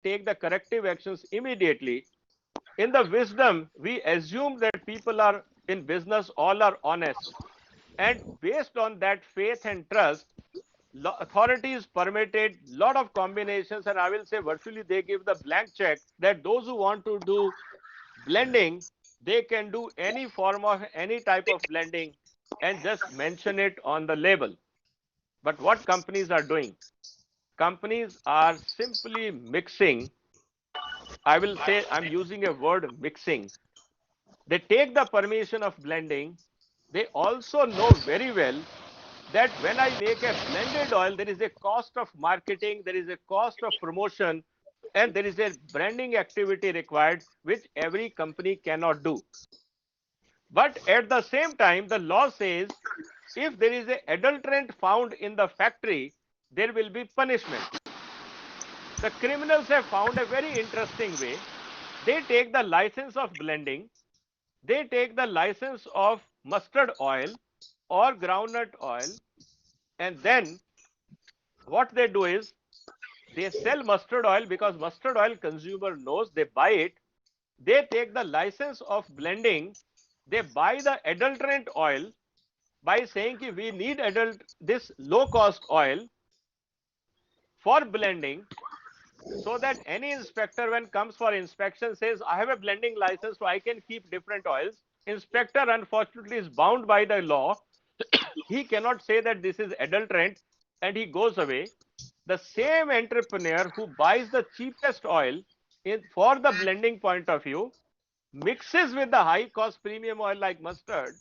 take the corrective actions immediately. In the wisdom, we assume that people are in business, all are honest. And based on that faith and trust, authorities permitted lot of combinations, and I will say virtually they give the blank check that those who want to do blending, they can do any form of any type of blending and just mention it on the label. But what companies are doing? Companies are simply mixing. I will say I'm using a word mixing. They take the permission of blending. They also know very well that when I make a blended oil, there is a cost of marketing, there is a cost of promotion, and there is a branding activity required, which every company cannot do. But at the same time, the law says if there is an adulterant found in the factory, there will be punishment. The criminals have found a very interesting way. They take the license of blending, they take the license of mustard oil or groundnut oil, and then what they do is they sell mustard oil because mustard oil consumer knows, they buy it. They take the license of blending, they buy the adulterant oil by saying ki we need this low cost oil for blending, so that any inspector when comes for inspection says I have a blending license so I can keep different oils. Inspector unfortunately is bound by the law. He cannot say that this is adulterant and he goes away. The same entrepreneur who buys the cheapest oil for the blending point of view mixes with the high cost premium oil like mustard,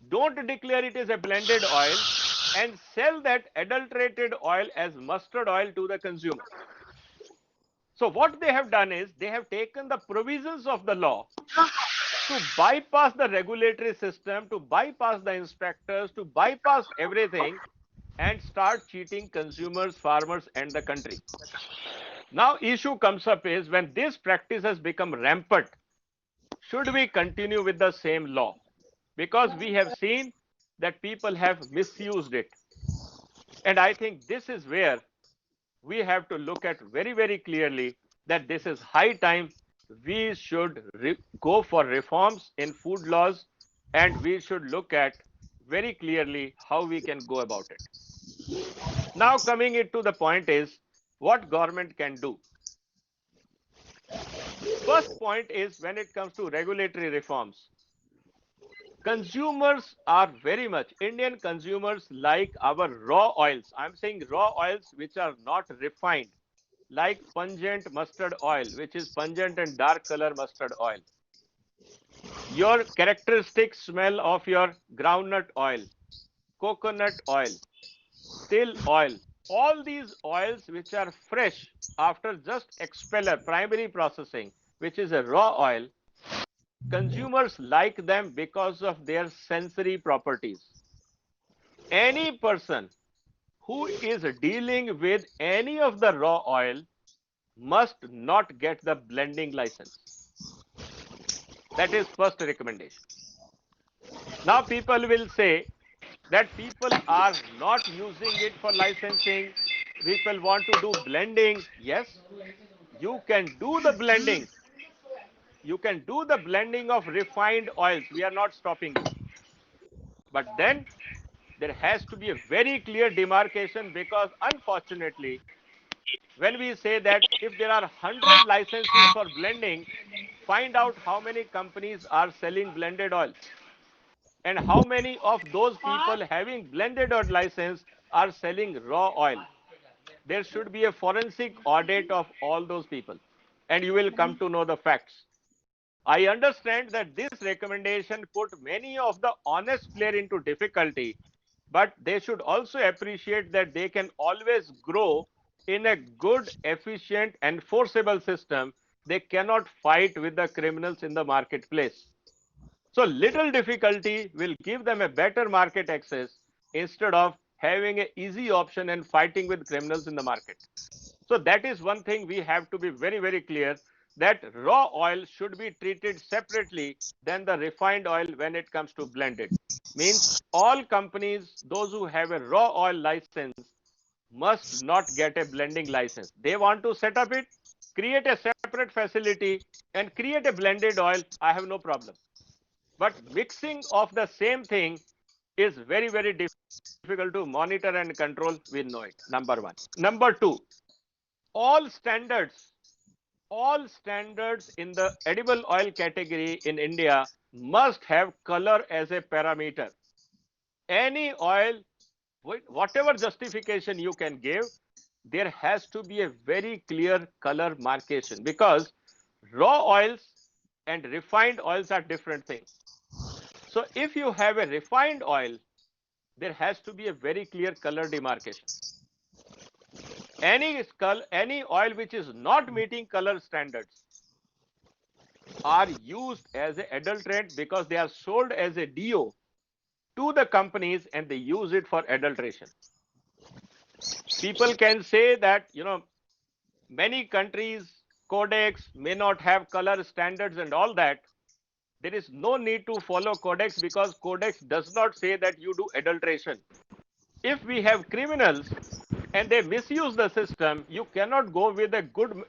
don't declare it as a blended oil and sell that adulterated oil as mustard oil to the consumer. So what they have done is they have taken the provisions of the law to bypass the regulatory system, to bypass the inspectors, to bypass everything and start cheating consumers, farmers and the country. Now issue comes up is when this practice has become rampant, should we continue with the same law? Because we have seen that people have misused it. And I think this is where we have to look at very, very clearly that this is high time we should go for reforms in food laws, and we should look at very clearly how we can go about it. Now coming into the point is what government can do. First point is when it comes to regulatory reforms, consumers are very much, Indian consumers like our raw oils. I'm saying raw oils which are not refined, like pungent mustard oil, which is pungent and dark color mustard oil. Your characteristic smell of your groundnut oil, coconut oil, till oil, all these oils which are fresh after just expeller, primary processing, which is a raw oil, consumers like them because of their sensory properties. Any person who is dealing with any of the raw oil must not get the blending license. That is first recommendation. Now people will say that people are not using it for licensing. People want to do blending. Yes, you can do the blending. You can do the blending of refined oils. We are not stopping you. But then there has to be a very clear demarcation, because unfortunately, when we say that if there are 100 licenses for blending, find out how many companies are selling blended oils and how many of those people having blended oil license are selling raw oil. There should be a forensic audit of all those people and you will come to know the facts. I understand that this recommendation put many of the honest player into difficulty, but they should also appreciate that they can always grow in a good, efficient, enforceable system. They cannot fight with the criminals in the marketplace. So little difficulty will give them a better market access instead of having an easy option and fighting with criminals in the market. So that is one thing we have to be very, very clear, that raw oil should be treated separately than the refined oil when it comes to blended. Means all companies, those who have a raw oil license, must not get a blending license. They want to set up it, create a separate facility and create a blended oil, I have no problem. But mixing of the same thing is very, very difficult to monitor and control. We know it. Number one. Number two, all standards, all standards in the edible oil category in India must have color as a parameter. Any oil, whatever justification you can give, there has to be a very clear color marcation, because raw oils and refined oils are different things. So if you have a refined oil, there has to be a very clear color demarcation. Any oil which is not meeting color standards are used as an adulterant, because they are sold as a DO to the companies and they use it for adulteration. People can say that, many countries codex may not have color standards and all that. There is no need to follow codex, because codex does not say that you do adulteration. If we have criminals and they misuse the system, you cannot go with a good.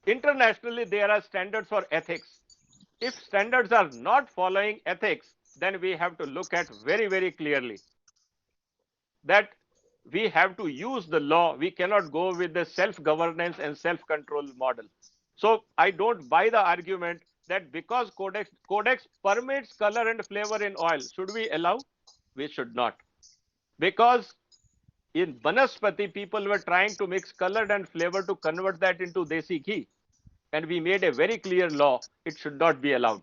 Internationally, there are standards for ethics. If standards are not following ethics, then we have to look at very, very clearly that we have to use the law. We cannot go with the self-governance and self-control model. So I don't buy the argument that because codex permits color and flavor in oil, should we allow? We should not. Because in Banaspati, people were trying to mix colored and flavor to convert that into desi ghee. And we made a very clear law, it should not be allowed.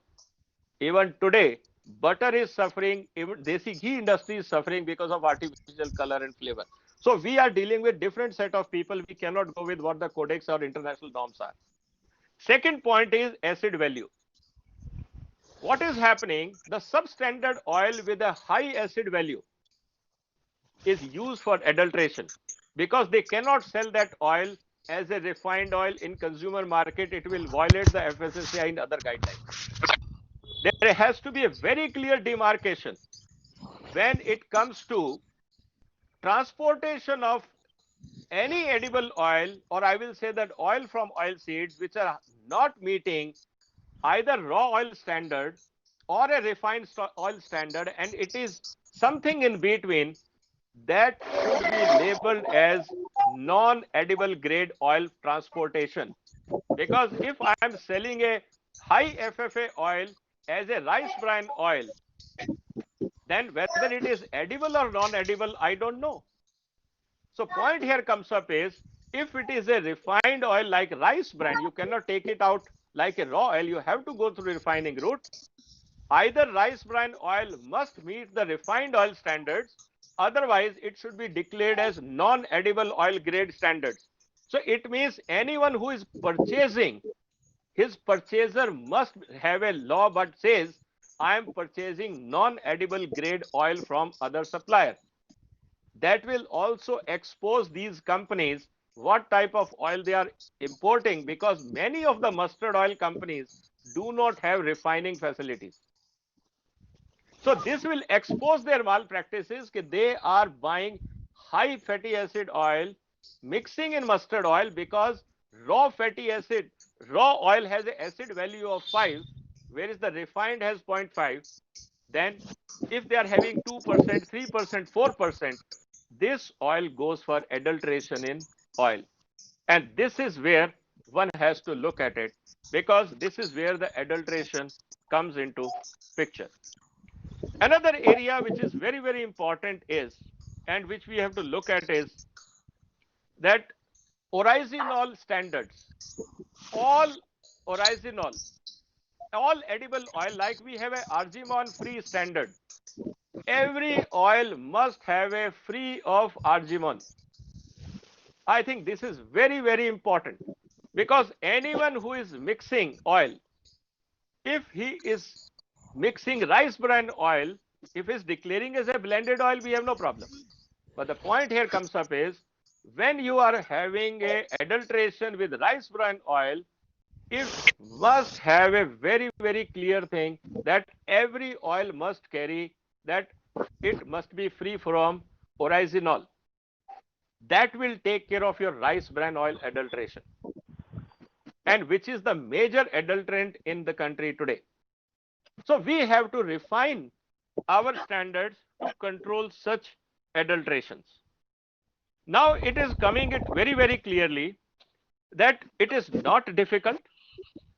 Even today, butter is suffering, even desi ghee industry is suffering because of artificial color and flavor. So we are dealing with different set of people. We cannot go with what the codex or international norms are. Second point is acid value. What is happening? The substandard oil with a high acid value is used for adulteration, because they cannot sell that oil as a refined oil in consumer market. It will violate the FSSAI and other guidelines. There has to be a very clear demarcation when it comes to transportation of any edible oil, or I will say that oil from oil seeds which are not meeting either raw oil standard or a refined oil standard, and it is something in between, that should be labeled as non-edible grade oil transportation. Because if I am selling a high FFA oil as a rice bran oil, then whether it is edible or non-edible, I don't know. So point here comes up is, if it is a refined oil like rice bran, you cannot take it out like a raw oil. You have to go through refining route. Either rice bran oil must meet the refined oil standards, otherwise it should be declared as non-edible oil grade standards. So it means anyone who is purchasing, his purchaser must have a law but says, I am purchasing non-edible grade oil from other supplier. That will also expose these companies what type of oil they are importing, because many of the mustard oil companies do not have refining facilities. So this will expose their malpractices, that they are buying high fatty acid oil, mixing in mustard oil, because raw fatty acid, raw oil has an acid value of 5, whereas the refined has 0.5. Then if they are having 2%, 3%, 4%, this oil goes for adulteration in oil. And this is where one has to look at it, because this is where the adulteration comes into picture. Another area which is very, very important is, and which we have to look at, is that oryzanol standards. All oryzanol, all edible oil, like we have a argemone free standard. Every oil must have a free of argemone. I think this is very, very important, because anyone who is mixing oil, if he is mixing rice bran oil, if he's declaring as a blended oil, we have no problem. But the point here comes up is, when you are having a adulteration with rice bran oil, it must have a very, very clear thing that every oil must carry that it must be free from oryzanol. That will take care of your rice bran oil adulteration. and which is the major adulterant in the country today. So we have to refine our standards to control such adulterations. Now it is coming it very, very clearly that it is not difficult.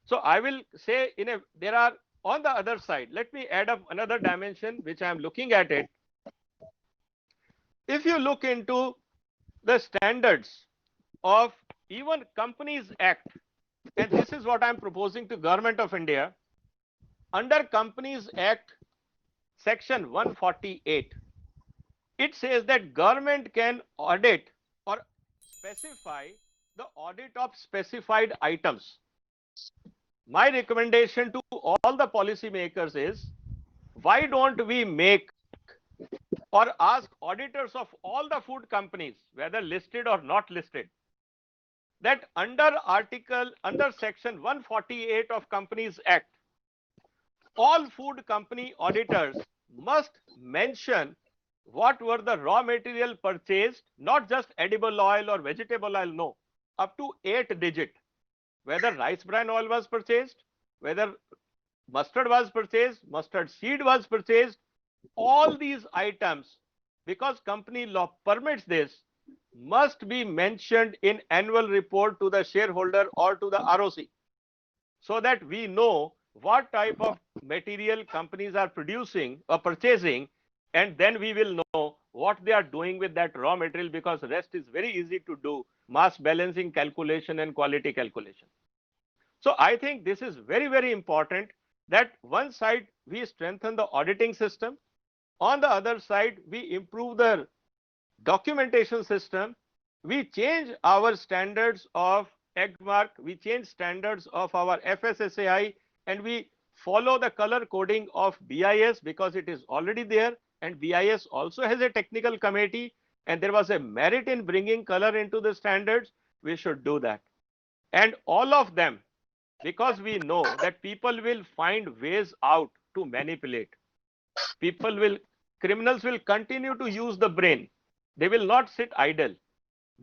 So I will say there are on the other side, let me add up another dimension which I am looking at it. If you look into the standards of even Companies Act, and this is what I am proposing to Government of India, under Companies Act section 148, it says that government can audit or specify the audit of specified items. My recommendation to all the policymakers is, why don't we make or ask auditors of all the food companies, whether listed or not listed, that under section 148 of Companies Act, all food company auditors must mention what were the raw material purchased, not just edible oil or vegetable oil, no, up to 8 digit, whether rice bran oil was purchased, whether mustard was purchased, mustard seed was purchased, all these items, because company law permits this, must be mentioned in annual report to the shareholder or to the ROC, so that we know what type of material companies are producing or purchasing, and then we will know what they are doing with that raw material, because rest is very easy to do, mass balancing calculation and quality calculation. So I think this is very, very important that one side we strengthen the auditing system, on the other side we improve the documentation system, we change our standards of AgMark, we change standards of our FSSAI, and we follow the color coding of BIS because it is already there, and BIS also has a technical committee, and there was a merit in bringing color into the standards. We should do that. And all of them, because we know that people will find ways out to manipulate. Criminals will continue to use the brain. They will not sit idle.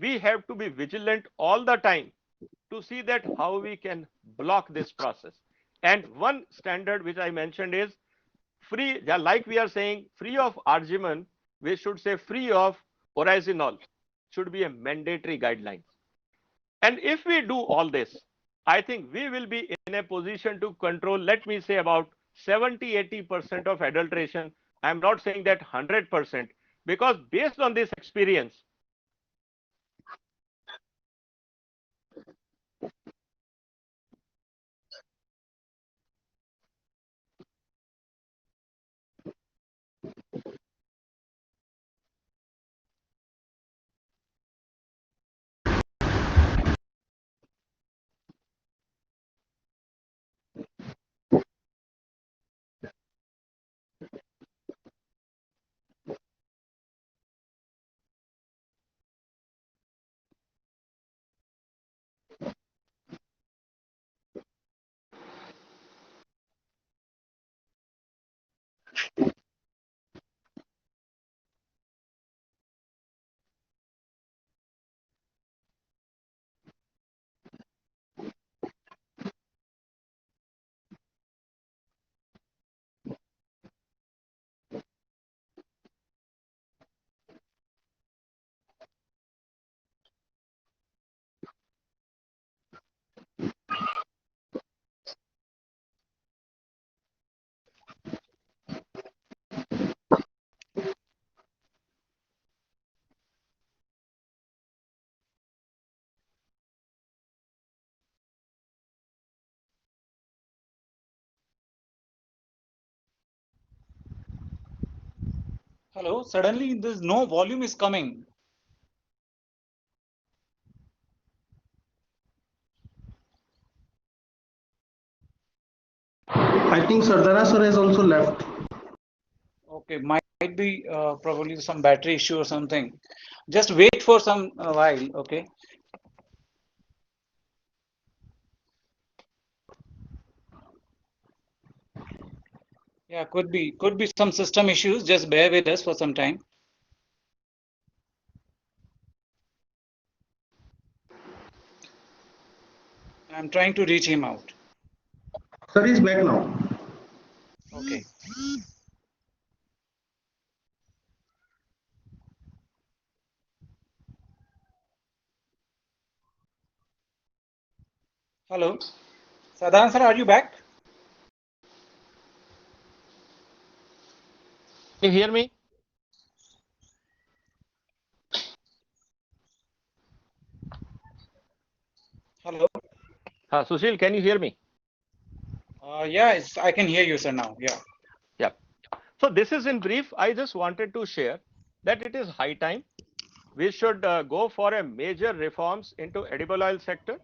We have to be vigilant all the time to see that how we can block this process. And one standard which I mentioned is free, like we are saying, free of arginine, we should say free of oryzanol, should be a mandatory guideline. And if we do all this, I think we will be in a position to control, let me say, about 70-80% of adulteration. I'm not saying that 100%, because based on this experience, Hello, suddenly there's no volume is coming. I think Sardana sir has also left. Okay, might be probably some battery issue or something. Just wait for some while, okay? Yeah, could be some system issues. Just bear with us for some time. I'm I'm trying to reach him out. Sir, he's back now. Okay. Hello. Sadan sir, are you back? Can you hear me? Hello. Sushil, can you hear me? Yeah, I can hear you, sir, now. Yeah. Yeah. So this is in brief. I just wanted to share that it is high time we should go for a major reforms into edible oil sector.